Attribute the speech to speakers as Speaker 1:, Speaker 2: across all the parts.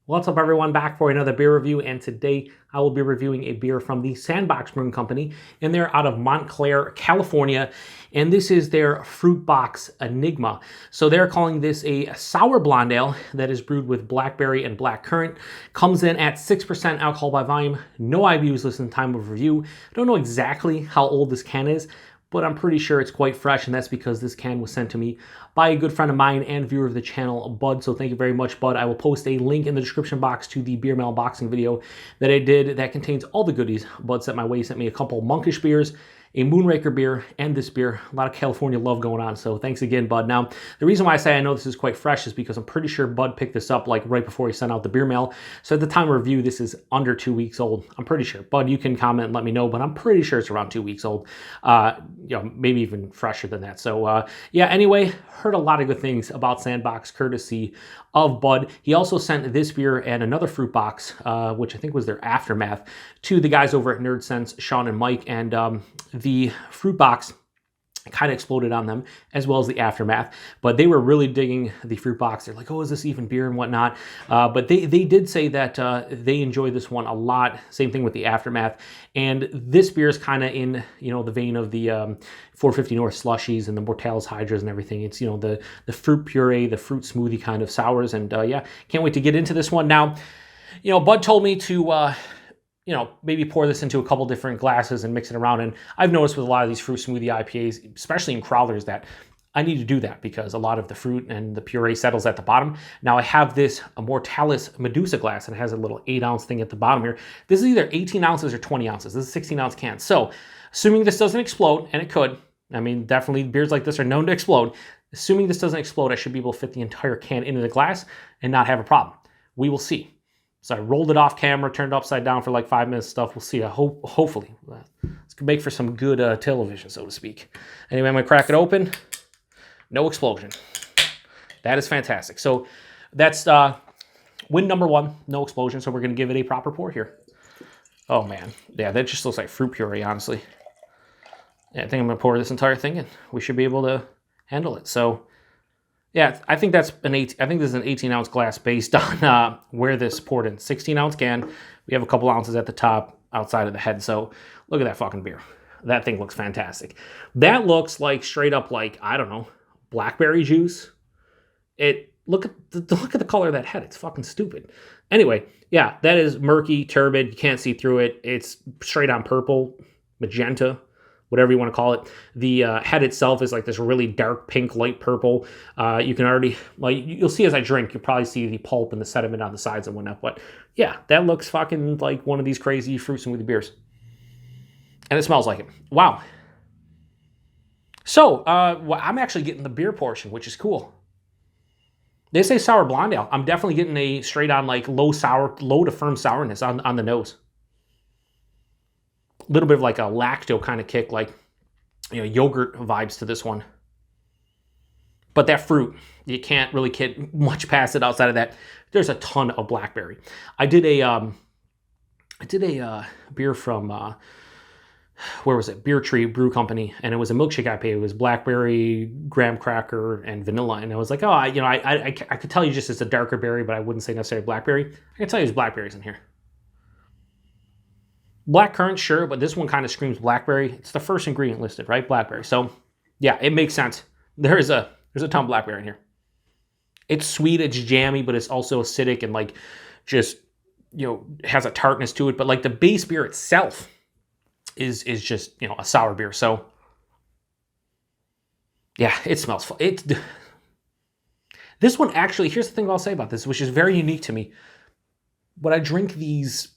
Speaker 1: What's up, everyone? Back for another beer review, and today I will be reviewing a beer from the Sandbox Brewing Company, and they're out of Montclair, California, and this is their Fruit Box Enigma. So they're calling this a sour blonde ale that is brewed with blackberry and black currant. Comes in at 6% alcohol by volume, no IBUs listed in time of review. I don't know exactly how old this can is, but I'm pretty sure it's quite fresh, and that's because this can was sent to me by a good friend of mine and viewer of the channel, Bud. So thank you very much, Bud. I will post a link in the description box to the beer mail unboxing video that I did that contains all the goodies Bud sent my way. He sent me a couple monkish beers, a Moonraker beer, and this beer. A lot of California love going on, so thanks again, Bud. Now, the reason why I say I know this is quite fresh is because I'm pretty sure Bud picked this up like right before he sent out the beer mail. So at the time of review, this is under 2 weeks old. I'm pretty sure. Bud, you can comment and let me know, but I'm pretty sure it's around 2 weeks old. Maybe even fresher than that. So yeah, anyway, heard a lot of good things about Sandbox courtesy of Bud. He also sent this beer and another fruit box, which I think was their aftermath, to the guys over at Nerd Sense, Sean and Mike, and the fruit box kind of exploded on them, as well as the aftermath. But they were really digging the fruit box. They're like, oh, is this even beer and whatnot? But they did say that they enjoy this one a lot. Same thing with the aftermath. And this beer is kind of in, the vein of the 450 North Slushies and the Mortalis Hydras and everything. It's, the fruit puree, the fruit smoothie kind of sours. And yeah, can't wait to get into this one. Now, Bud told me to maybe pour this into a couple different glasses and mix it around. And I've noticed with a lot of these fruit smoothie IPAs, especially in crawlers, that I need to do that because a lot of the fruit and the puree settles at the bottom. Now I have this Mortalis Medusa glass, and it has a little 8-ounce thing at the bottom here. This is either 18 ounces or 20 ounces. This is a 16-ounce can. So assuming this doesn't explode, and it could, I mean, definitely beers like this are known to explode. Assuming this doesn't explode, I should be able to fit the entire can into the glass and not have a problem. We will see. So I rolled it off camera, turned it upside down for like 5 minutes stuff. We'll see. Hopefully. This could make for some good television, so to speak. Anyway, I'm going to crack it open. No explosion. That is fantastic. So that's win number 1, no explosion. So we're going to give it a proper pour here. Oh, man. Yeah, that just looks like fruit puree, honestly. Yeah, I think I'm going to pour this entire thing in. We should be able to handle it. So yeah, I think that's I think this is an 18-ounce glass based on where this poured in. 16-ounce can. We have a couple ounces at the top, outside of the head. So look at that fucking beer. That thing looks fantastic. That looks like straight up like, I don't know, blackberry juice. Look at the color of that head. It's fucking stupid. Anyway, yeah, that is murky, turbid. You can't see through it. It's straight on purple, magenta, whatever you want to call it. The head itself is like this really dark pink, light purple. You can already, you'll see as I drink, you'll probably see the pulp and the sediment on the sides and whatnot. But yeah, that looks fucking like one of these crazy fruit smoothie beers. And it smells like it. Wow. So I'm actually getting the beer portion, which is cool. They say sour blonde ale. I'm definitely getting a straight on like low to firm sourness on the nose. A little bit of like a lacto kind of kick, like yogurt vibes to this one. But that fruit, you can't really get much past it outside of that. There's a ton of blackberry. I did a beer from where was it? Beer Tree Brew Company, and it was a milkshake IPA. It was blackberry, graham cracker, and vanilla. And I was like, oh, I could tell you just it's a darker berry, but I wouldn't say necessarily blackberry. I can tell you there's blackberries in here. Black currant, sure, but this one kind of screams blackberry. It's the first ingredient listed, right? Blackberry. So, yeah, it makes sense. There's a ton of blackberry in here. It's sweet, it's jammy, but it's also acidic and like just, has a tartness to it. But like the base beer itself is just, a sour beer. So, yeah, it smells fun. This one actually, here's the thing I'll say about this, which is very unique to me. When I drink these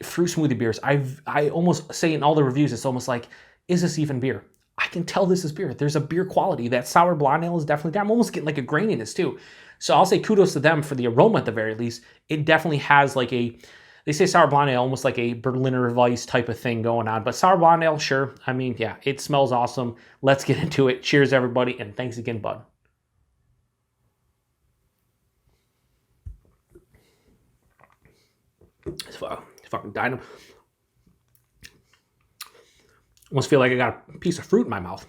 Speaker 1: fruit smoothie beers, I almost say in all the reviews, it's almost like, is this even beer? I can tell this is beer. There's a beer quality. That sour blonde ale is definitely there. I'm almost getting like a graininess too. So I'll say kudos to them for the aroma at the very least. It definitely has like they say sour blonde ale, almost like a Berliner Weiss type of thing going on. But sour blonde ale, sure. I mean, yeah, it smells awesome. Let's get into it. Cheers, everybody. And thanks again, Bud. It's fucking dynamite. Almost feel like I got a piece of fruit in my mouth.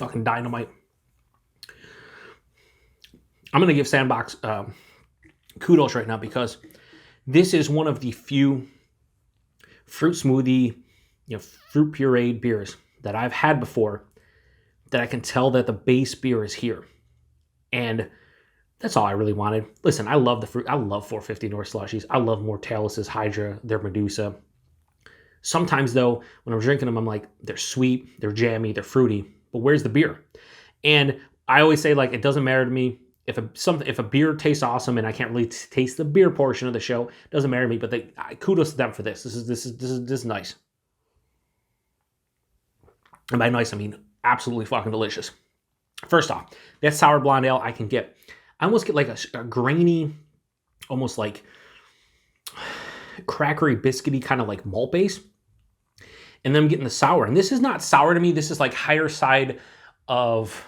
Speaker 1: fucking dynamite. I'm going to give Sandbox kudos right now because this is one of the few fruit smoothie, fruit pureed beers that I've had before that I can tell that the base beer is here. And that's all I really wanted. Listen, I love the fruit. I love 450 North Slushies. I love Mortalis' Hydra, their Medusa. Sometimes, though, when I'm drinking them, I'm like, they're sweet, they're jammy, they're fruity, but where's the beer? And I always say, like, it doesn't matter to me if a beer tastes awesome and I can't really taste the beer portion of the show. It doesn't matter to me, but kudos to them for this. This is nice. And by nice, I mean absolutely fucking delicious. First off, that sour blonde ale I almost get like a grainy, almost like crackery, biscuity kind of like malt base. And then I'm getting the sour. And this is not sour to me. This is like higher side of,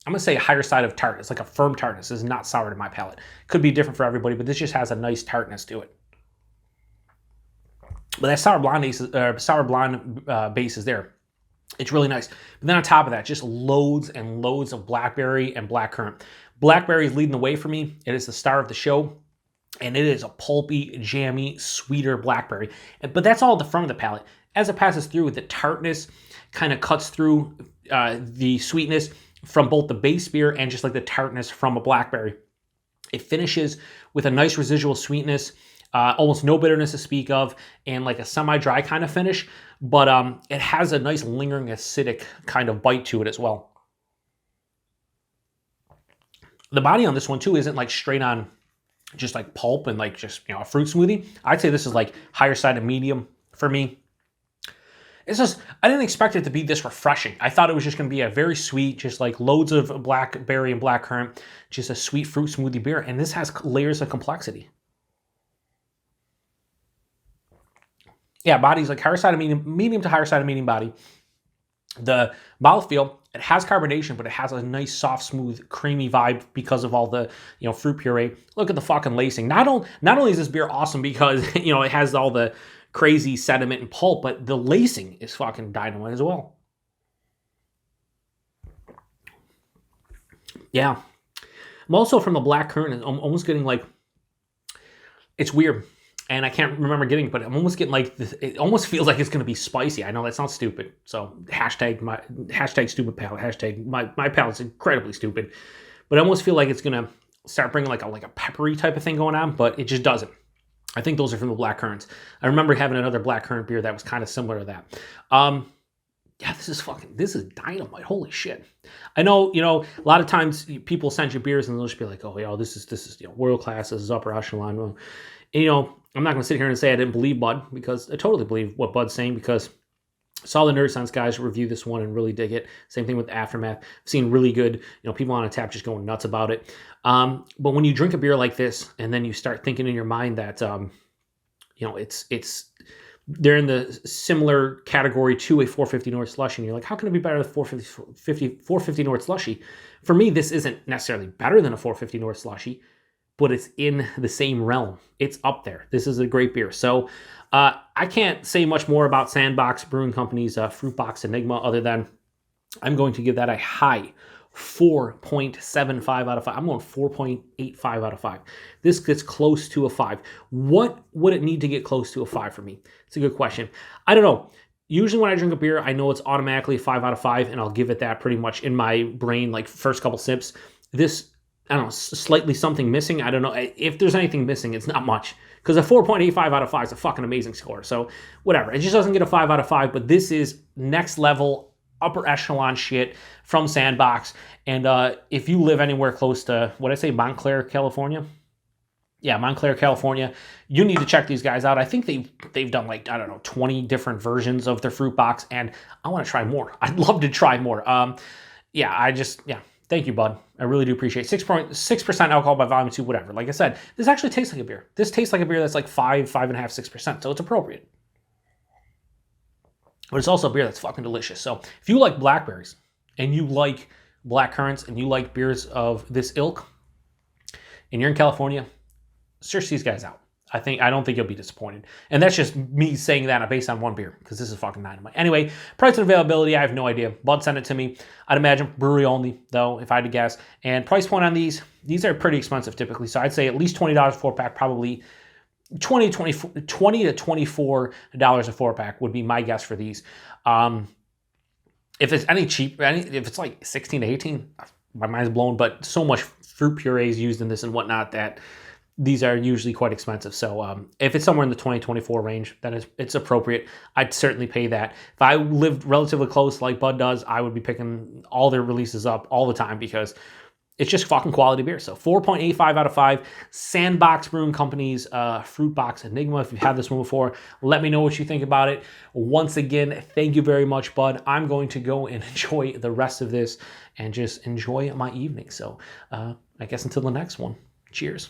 Speaker 1: I'm going to say higher side of tart. It's like a firm tartness. This is not sour to my palate. Could be different for everybody, but this just has a nice tartness to it. But that sour blonde base is there. It's really nice. But then on top of that, just loads and loads of blackberry and blackcurrant. Blackberry is leading the way for me. It is the star of the show. And it is a pulpy, jammy, sweeter blackberry. But that's all at the front of the palate. As it passes through, the tartness kind of cuts through the sweetness from both the base beer and just like the tartness from a blackberry. It finishes with a nice residual sweetness, almost no bitterness to speak of, and like a semi-dry kind of finish. But it has a nice lingering acidic kind of bite to it as well. The body on this one too isn't like straight on just like pulp and like just, a fruit smoothie. I'd say this is like higher side of medium for me. It's just, I didn't expect it to be this refreshing. I thought it was just going to be a very sweet, just like loads of blackberry and blackcurrant, just a sweet fruit smoothie beer. And this has layers of complexity. Yeah, body's like higher side of medium to higher side of medium body. The mouthfeel, it has carbonation, but it has a nice, soft, smooth, creamy vibe because of all the, fruit puree. Look at the fucking lacing. Not only is this beer awesome because, it has all the crazy sediment and pulp, but the lacing is fucking dynamite as well. Yeah. I'm also from the blackcurrant, I'm almost getting like, it's weird. And I can't remember getting it, but I'm almost getting like this, it almost feels like it's going to be spicy. I know that sounds stupid. So hashtag stupid palate, hashtag my palate's incredibly stupid. But I almost feel like it's going to start bringing like a peppery type of thing going on, but it just doesn't. I think those are from the blackcurrants. I remember having another blackcurrant beer that was kind of similar to that. Yeah, this is dynamite. Holy shit. I know, a lot of times people send you beers and they'll just be like, oh, this is world class, this is upper echelon. Well, and, I'm not going to sit here and say I didn't believe Bud, because I totally believe what Bud's saying, because I saw the Nerd Science guys review this one and really dig it. Same thing with Aftermath. I've seen really good, people on tap just going nuts about it. But when you drink a beer like this, and then you start thinking in your mind that, they're in the similar category to a 450 North Slushy, and you're like, how can it be better than 450 North Slushy? For me, this isn't necessarily better than a 450 North Slushy, but it's in the same realm. It's up there. This is a great beer. So I can't say much more about Sandbox Brewing Company's Fruit Box Enigma other than I'm going to give that a high 4.75 out of 5. I'm going 4.85 out of 5. This gets close to a 5. What would it need to get close to a 5 for me? It's a good question. I don't know. Usually when I drink a beer, I know it's automatically a 5 out of 5, and I'll give it that pretty much in my brain, like first couple sips. This, I don't know, slightly something missing. I don't know. If there's anything missing, it's not much. Because a 4.85 out of 5 is a fucking amazing score. So whatever. It just doesn't get a 5 out of 5, but this is next level, upper echelon shit from Sandbox. And if you live anywhere close to, what I say, Montclair, California? Yeah, Montclair, California. You need to check these guys out. I think they've done like, 20 different versions of their fruit box, and I want to try more. I'd love to try more. Thank you, Bud. I really do appreciate it. 6% alcohol by volume 2, whatever. Like I said, this actually tastes like a beer. This tastes like a beer that's like 5.5, 6%. So it's appropriate. But it's also a beer that's fucking delicious. So if you like blackberries and you like blackcurrants and you like beers of this ilk and you're in California, search these guys out. I don't think you'll be disappointed. And that's just me saying that based on one beer, because this is fucking dynamite. Anyway, price and availability, I have no idea. Bud sent it to me. I'd imagine brewery only, though, if I had to guess. And price point on these are pretty expensive typically. So I'd say at least $20 a 4-pack, probably $20 to $24 a 4-pack would be my guess for these. If it's any cheap, if it's like 16 to 18, my mind's blown, but so much fruit purees used in this and whatnot that these are usually quite expensive. So if it's somewhere in the 20-24 range, then it's appropriate. I'd certainly pay that. If I lived relatively close like Bud does, I would be picking all their releases up all the time because it's just fucking quality beer. So 4.85 out of 5. Sandbox Brewing Company's Fruit Box Enigma. If you've had this one before, let me know what you think about it. Once again, thank you very much, Bud. I'm going to go and enjoy the rest of this and just enjoy my evening. So I guess until the next one, cheers.